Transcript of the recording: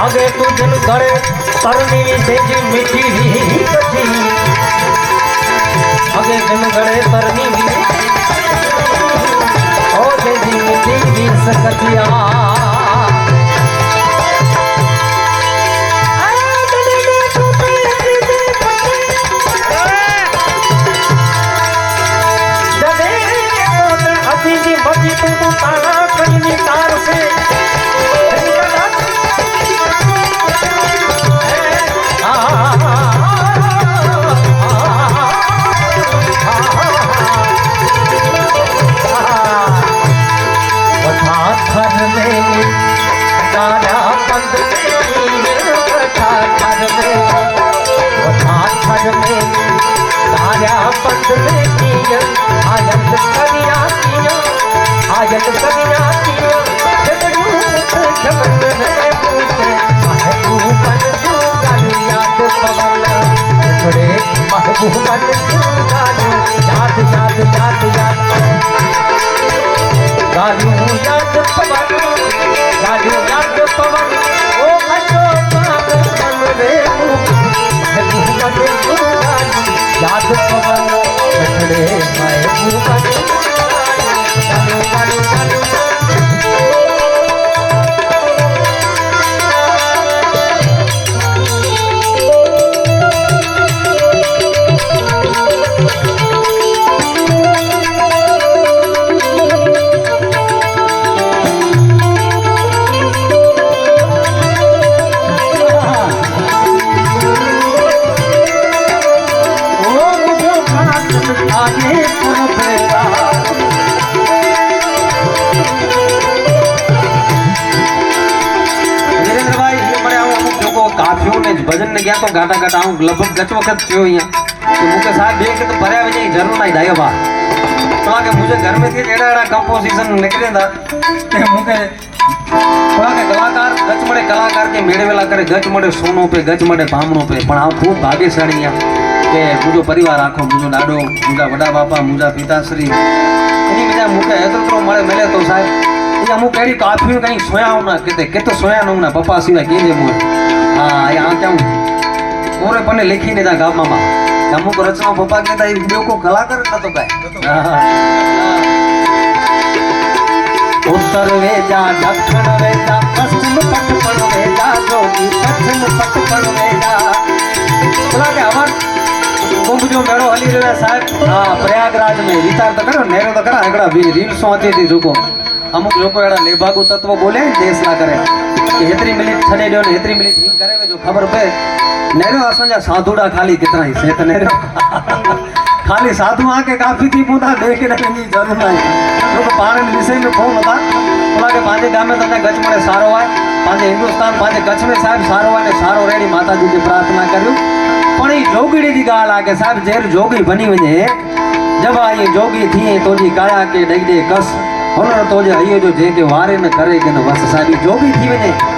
अगे तू दिन घड़े तरनी से जी मीठी ही कची अगे दिन घड़े तरनी ओ जे जी मीठी ही सकचिया बची तू ताना कहीं तार से घर में तारा पंद घर में तारा पंद में आयत करिया आयत करिया जगन है पूछे महबूब बन गालू याद पवन थोड़े महबूब बन गालू याद याद याद याद गालू याद पवन गालू याद पवन ओ मचो पागल रे महबूब बन गालू याद पवन थोड़े महबूब बन गालू गालू गालू भजन ने गया तो गाता गाता हूँ लगभग गच वक्त थो तो मुझे साहब देख तो भरिया वजह जरूर ना दायो बा तो आगे मुझे घर में थी एड़ा एड़ा कंपोजिशन निकले था कि मुझे थोड़ा के कलाकार गच मड़े कलाकार के मेड़े वेला करे गच मड़े सोनों पे गच मड़े भामणों पे पण आ खूब भाग्यशाली के मुझो परिवार आखो मुझो डाडो मुझा वडा बापा मुझा पिताश्री इनी मजा मुके एतरो मळे मिले तो साहब ये अमुक एड़ी काफियों कहीं सोया हूं ना केते सोया न ना पप्पा सिवाय केने मुए हाँ यहाँ क्या पूरे पन्ने लिखी ने जा गाँव मामा अमुक रचना पप्पा कहता है वीडियो को कलाकार ना तो काय उत्तर वे जा दक्षिण वे जा पश्चिम पटपन वे जा जोगी पश्चिम पटपन वे जा बोला के हमार कुंभ जो मेड़ो हली रे साहब हाँ प्रयागराज में विचार तो करो नेरो तो करा एकड़ा रील सोचे थी रुको अमुक लोग एड़ा लेभागु तत्व बोले देश ना करे कि हेतरी मिनट छने जो ने हेतरी मिनट ही करे में जो खबर पे नेरो असंजा साधुड़ा खाली कितना ही से नेरो खाली साधु आके काफी थी पुता देख के नहीं जरूर नहीं तो पाण विषय में फोन था बोला के पांचे गाम में तने गच मड़े सारो आए पांचे हिंदुस्तान पांचे कच्छ में साहब सारो आए ने सारो रेडी माता जी की प्रार्थना करियो पण ई जोगड़ी दी गाल आके साहब जेर जोगी बनी वने जब आई जोगी थी तो जी काया के डई दे कस हुनर तो जे हयो जो जे के वारे न करे के न बस साहब जोगी थी वने